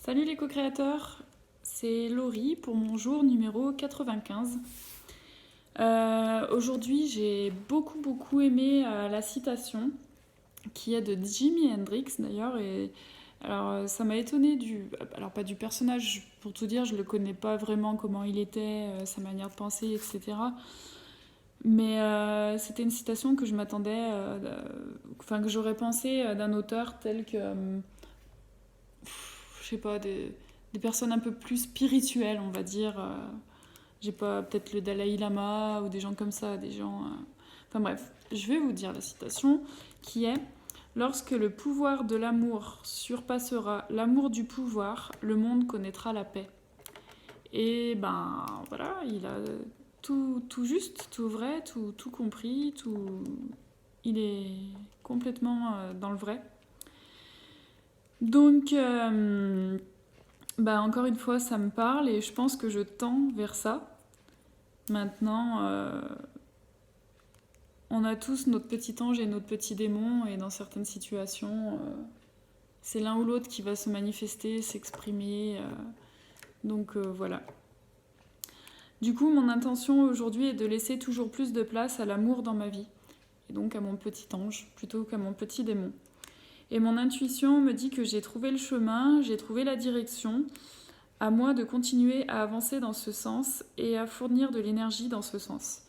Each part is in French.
Salut les co-créateurs, c'est Laurie pour mon jour numéro 95. Aujourd'hui j'ai beaucoup aimé la citation qui est de Jimi Hendrix d'ailleurs. Et alors ça m'a étonné alors pas du personnage, pour tout dire je le connais pas vraiment comment il était, sa manière de penser, etc. Mais c'était une citation que je m'attendais, enfin que j'aurais pensé d'un auteur tel que je sais pas, des personnes un peu plus spirituelles, on va dire. J'ai pas, peut-être le Dalai Lama ou des gens comme ça, des gens. Enfin bref, je vais vous dire la citation qui est: lorsque le pouvoir de l'amour surpassera l'amour du pouvoir, le monde connaîtra la paix. Et ben voilà, il a tout juste, tout vrai, tout compris, tout. Il est complètement dans le vrai. Donc, bah encore une fois, ça me parle et je pense que je tends vers ça. Maintenant, on a tous notre petit ange et notre petit démon, et dans certaines situations, c'est l'un ou l'autre qui va se manifester, s'exprimer. Donc voilà. Du coup, mon intention aujourd'hui est de laisser toujours plus de place à l'amour dans ma vie, et donc à mon petit ange plutôt qu'à mon petit démon. Et mon intuition me dit que j'ai trouvé le chemin, j'ai trouvé la direction. À moi de continuer à avancer dans ce sens et à fournir de l'énergie dans ce sens.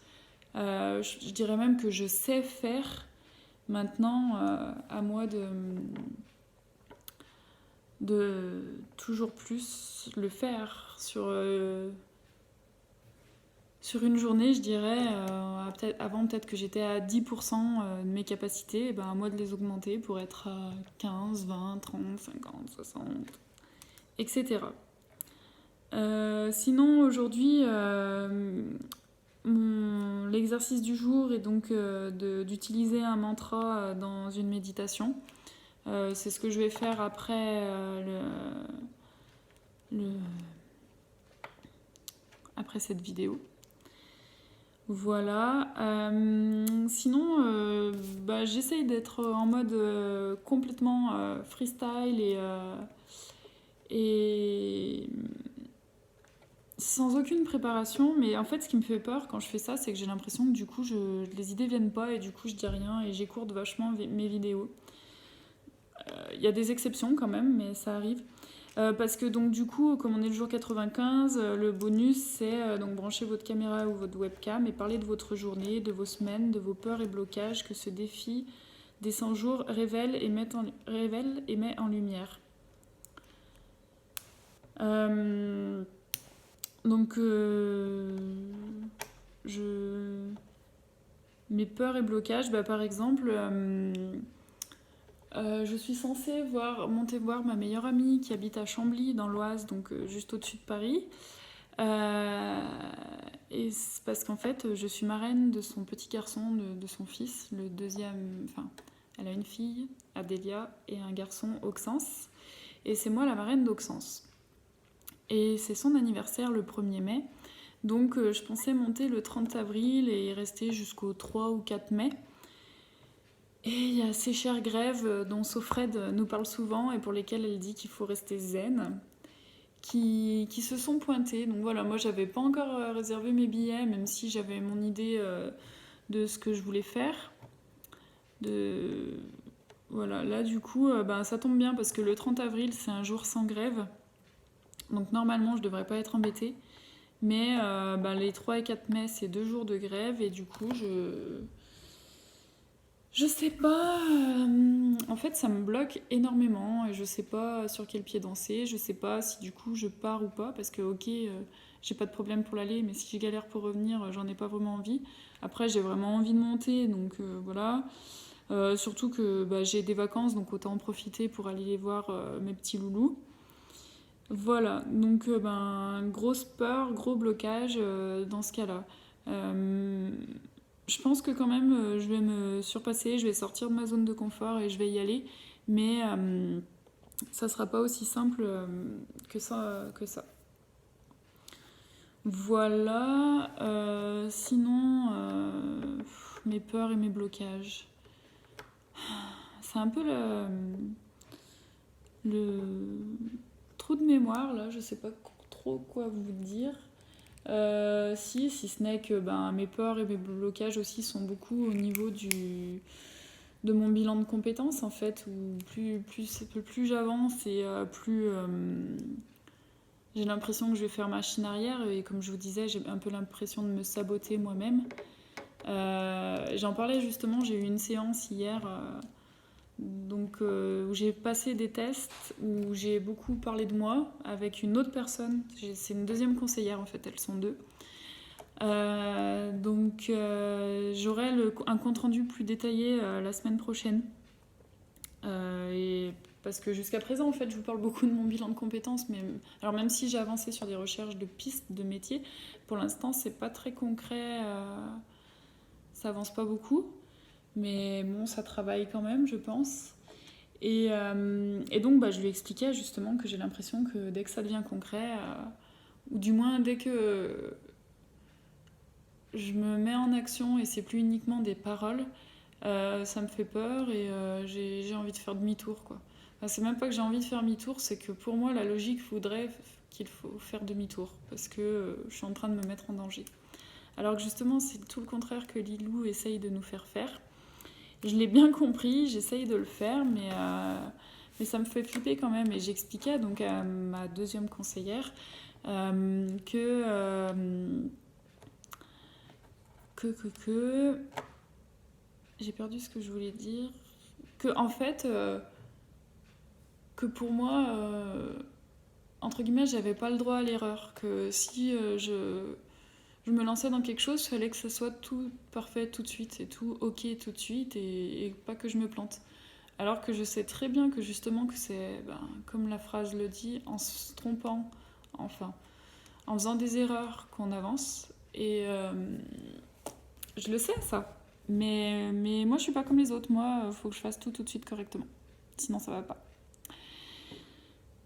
Je dirais même que je sais faire. Maintenant, à moi de toujours plus le faire sur une journée, je dirais. Avant, peut-être que j'étais à 10% de mes capacités, et ben, à moi de les augmenter pour être à 15, 20, 30, 50, 60, etc. Sinon, aujourd'hui, l'exercice du jour est donc d'utiliser un mantra dans une méditation. C'est ce que je vais faire après, après cette vidéo. Voilà. Sinon, bah, j'essaye d'être en mode complètement freestyle et sans aucune préparation. Mais en fait, ce qui me fait peur quand je fais ça, c'est que j'ai l'impression que du coup, les idées viennent pas et du coup, je dis rien et j'écourte vachement mes vidéos. Il y a des exceptions quand même, mais ça arrive. Parce que donc du coup, comme on est le jour 95, le bonus c'est donc brancher votre caméra ou votre webcam et parler de votre journée, de vos semaines, de vos peurs et blocages que ce défi des 100 jours révèle et met en lumière. Donc mes peurs et blocages, bah, par exemple, je suis censée monter voir ma meilleure amie qui habite à Chambly dans l'Oise, donc juste au-dessus de Paris. Et c'est parce qu'en fait, je suis marraine de son petit garçon, de son fils, le deuxième. Enfin, elle a une fille, Adélia, et un garçon, Auxence. Et c'est moi la marraine d'Auxence. Et c'est son anniversaire le 1er mai. Donc je pensais monter le 30 avril et rester jusqu'au 3 ou 4 mai. Et il y a ces chères grèves dont Sofred nous parle souvent et pour lesquelles elle dit qu'il faut rester zen, qui se sont pointées. Donc voilà, moi j'avais pas encore réservé mes billets, même si j'avais mon idée de ce que je voulais faire. Voilà, là du coup, ben, ça tombe bien parce que le 30 avril c'est un jour sans grève. Donc normalement je devrais pas être embêtée. Mais ben, les 3 et 4 mai c'est 2 jours de grève et du coup je sais pas, en fait ça me bloque énormément et je sais pas sur quel pied danser, je sais pas si du coup je pars ou pas parce que ok, j'ai pas de problème pour l'aller mais si j'ai galère pour revenir, j'en ai pas vraiment envie. Après j'ai vraiment envie de monter donc voilà. Surtout que bah, j'ai des vacances donc autant en profiter pour aller les voir mes petits loulous. Voilà, donc ben, grosse peur, gros blocage dans ce cas-là. Je pense que quand même je vais me surpasser, je vais sortir de ma zone de confort et je vais y aller, mais ça sera pas aussi simple que ça. Voilà, sinon mes peurs et mes blocages. C'est un peu le trou de mémoire, là, je sais pas trop quoi vous dire. Si ce n'est que mes peurs et mes blocages aussi sont beaucoup au niveau de mon bilan de compétences, en fait, où plus j'avance et plus j'ai l'impression que je vais faire machine arrière, et comme je vous disais, j'ai un peu l'impression de me saboter moi-même. J'en parlais justement, j'ai eu une séance hier où j'ai passé des tests, où j'ai beaucoup parlé de moi avec une autre personne. C'est une deuxième conseillère, en fait, elles sont deux. J'aurai un compte-rendu plus détaillé la semaine prochaine. Parce que jusqu'à présent, en fait, je vous parle beaucoup de mon bilan de compétences, mais alors même si j'ai avancé sur des recherches de pistes de métiers, pour l'instant, c'est pas très concret, ça avance pas beaucoup, mais bon, ça travaille quand même, je pense. Et donc, je lui expliquais justement que j'ai l'impression que dès que ça devient concret, ou du moins dès que je me mets en action et c'est plus uniquement des paroles, ça me fait peur et j'ai envie de faire demi-tour, quoi. Enfin, c'est même pas que j'ai envie de faire demi-tour, c'est que pour moi la logique voudrait qu'il faut faire demi-tour parce que je suis en train de me mettre en danger. Alors que justement c'est tout le contraire que Lilou essaye de nous faire faire. Je l'ai bien compris, j'essaye de le faire, mais ça me fait flipper quand même. Et j'expliquais donc à ma deuxième conseillère que j'ai perdu ce que je voulais dire. Que en fait, que pour moi, entre guillemets, j'avais pas le droit à l'erreur. Que si je me lançais dans quelque chose, il fallait que ce soit tout parfait tout de suite et tout ok tout de suite et pas que je me plante. Alors que je sais très bien que justement que c'est, comme la phrase le dit, en se trompant, enfin, en faisant des erreurs qu'on avance. Et je le sais ça. Mais moi je suis pas comme les autres. Moi, faut que je fasse tout de suite correctement. Sinon ça va pas.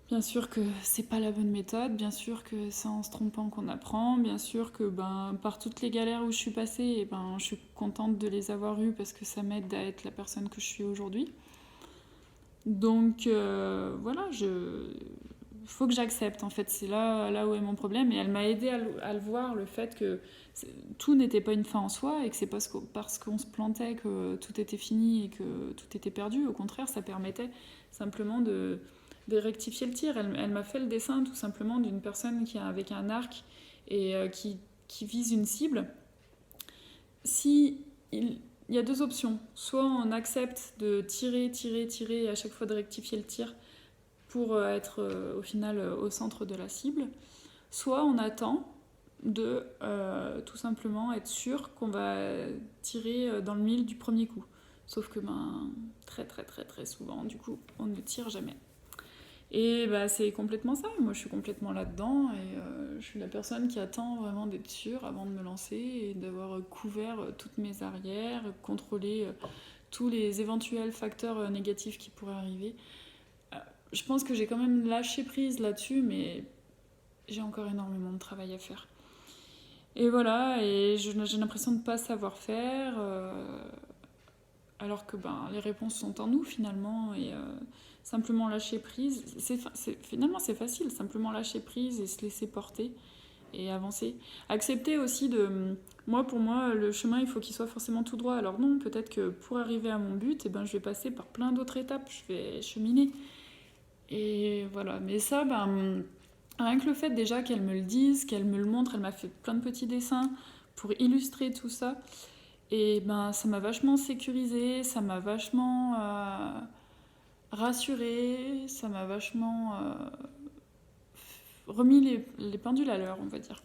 Bien sûr que c'est pas la bonne méthode, bien sûr que c'est en se trompant qu'on apprend, bien sûr que par toutes les galères où je suis passée, je suis contente de les avoir eues parce que ça m'aide à être la personne que je suis aujourd'hui. Donc voilà, faut que j'accepte, en fait, c'est là où est mon problème. Et elle m'a aidée à le voir, le fait que tout n'était pas une fin en soi et que c'est parce qu'on se plantait que tout était fini et que tout était perdu. Au contraire, ça permettait simplement de rectifier le tir. Elle m'a fait le dessin tout simplement d'une personne avec un arc et qui vise une cible. Il y a deux options. Soit on accepte de tirer et à chaque fois de rectifier le tir pour être au final au centre de la cible. Soit on attend de tout simplement être sûr qu'on va tirer dans le mille du premier coup. Sauf que très très très très souvent, du coup, on ne tire jamais. Et c'est complètement ça. Moi, je suis complètement là-dedans et je suis la personne qui attend vraiment d'être sûre avant de me lancer et d'avoir couvert toutes mes arrières, contrôlé tous les éventuels facteurs négatifs qui pourraient arriver. Je pense que j'ai quand même lâché prise là-dessus, mais j'ai encore énormément de travail à faire. Et voilà, et j'ai l'impression de ne pas savoir faire, alors que les réponses sont en nous finalement, et simplement lâcher prise, finalement c'est facile, simplement lâcher prise et se laisser porter et avancer. Accepter aussi pour moi, le chemin il faut qu'il soit forcément tout droit. Alors non, peut-être que pour arriver à mon but, je vais passer par plein d'autres étapes, je vais cheminer. Et voilà, mais ça, rien que le fait déjà qu'elle me le dise, qu'elle me le montre, elle m'a fait plein de petits dessins pour illustrer tout ça. Et ça m'a vachement sécurisée, ça m'a vachement rassurée, ça m'a vachement remis les pendules à l'heure, on va dire.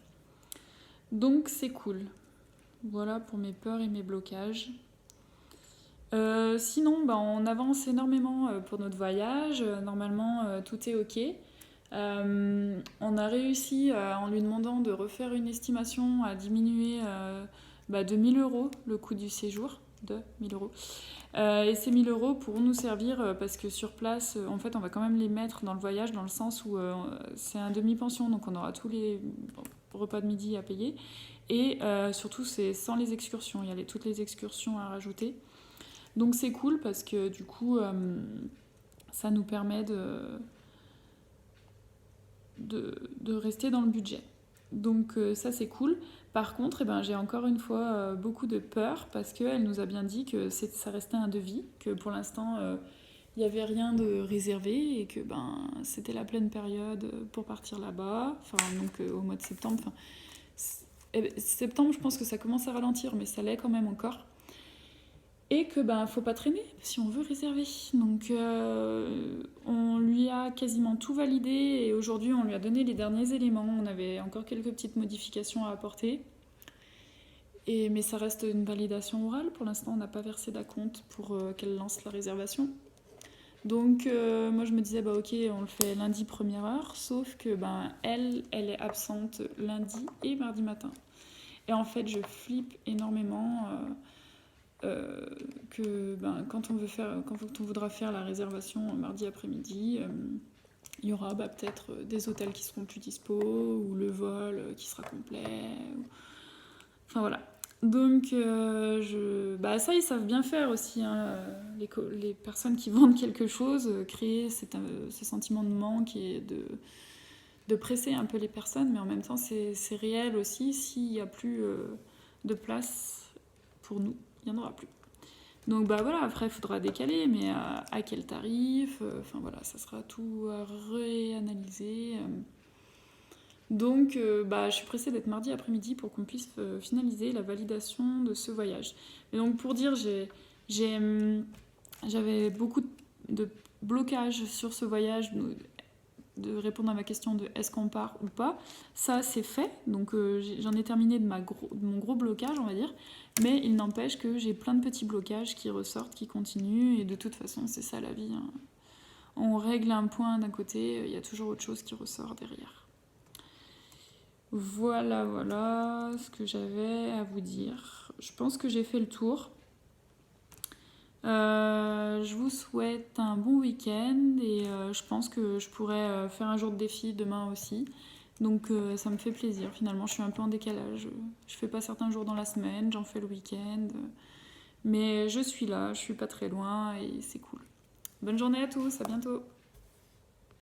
Donc c'est cool. Voilà pour mes peurs et mes blocages. Sinon, on avance énormément pour notre voyage. Normalement, tout est ok. On a réussi, en lui demandant de refaire une estimation, à diminuer de 1 000 € le coût du séjour, de 1 000 €. Et ces 1 000 € pourront nous servir parce que sur place, en fait, on va quand même les mettre dans le voyage, dans le sens où c'est un demi-pension, donc on aura tous les repas de midi à payer. Et surtout, c'est sans les excursions. Il y a toutes les excursions à rajouter. Donc c'est cool parce que du coup, ça nous permet de rester dans le budget. Donc ça c'est cool. Par contre, j'ai encore une fois beaucoup de peur parce qu'elle nous a bien dit que ça restait un devis, que pour l'instant il n'y avait rien de réservé et que c'était la pleine période pour partir là-bas, donc au mois de septembre. Septembre, je pense que ça commence à ralentir, mais ça l'est quand même encore. Et que faut pas traîner si on veut réserver. Donc on lui a quasiment tout validé et aujourd'hui on lui a donné les derniers éléments. On avait encore quelques petites modifications à apporter. Mais ça reste une validation orale. Pour l'instant, on n'a pas versé d'acompte pour qu'elle lance la réservation. Donc moi je me disais ok, on le fait lundi première heure, sauf que elle est absente lundi et mardi matin. Et en fait je flippe énormément que quand on voudra faire la réservation mardi après-midi, il y aura peut-être des hôtels qui seront plus dispo ou le vol qui sera complet. Enfin voilà. Donc, ça, ils savent bien faire aussi, hein, les personnes qui vendent quelque chose, créer ce sentiment de manque et de presser un peu les personnes, mais en même temps, c'est réel aussi. S'il n'y a plus de place pour nous, il n'y en aura plus. Donc, voilà, après, il faudra décaler, mais à quel tarif voilà, ça sera tout à réanalyser. Donc, je suis pressée d'être mardi après-midi pour qu'on puisse finaliser la validation de ce voyage. Et donc, pour dire, j'avais beaucoup de blocages sur ce voyage, de répondre à ma question de est-ce qu'on part ou pas. Ça, c'est fait. Donc, j'en ai terminé de mon gros blocage, on va dire. Mais il n'empêche que j'ai plein de petits blocages qui ressortent, qui continuent. Et de toute façon, c'est ça la vie, hein. On règle un point d'un côté, il y a toujours autre chose qui ressort derrière. Voilà ce que j'avais à vous dire. Je pense que j'ai fait le tour. Je vous souhaite un bon week-end et je pense que je pourrais faire un jour de défi demain aussi. Donc ça me fait plaisir. Finalement, je suis un peu en décalage. Je fais pas certains jours dans la semaine, j'en fais le week-end. Mais je suis là, je suis pas très loin et c'est cool. Bonne journée à tous, à bientôt.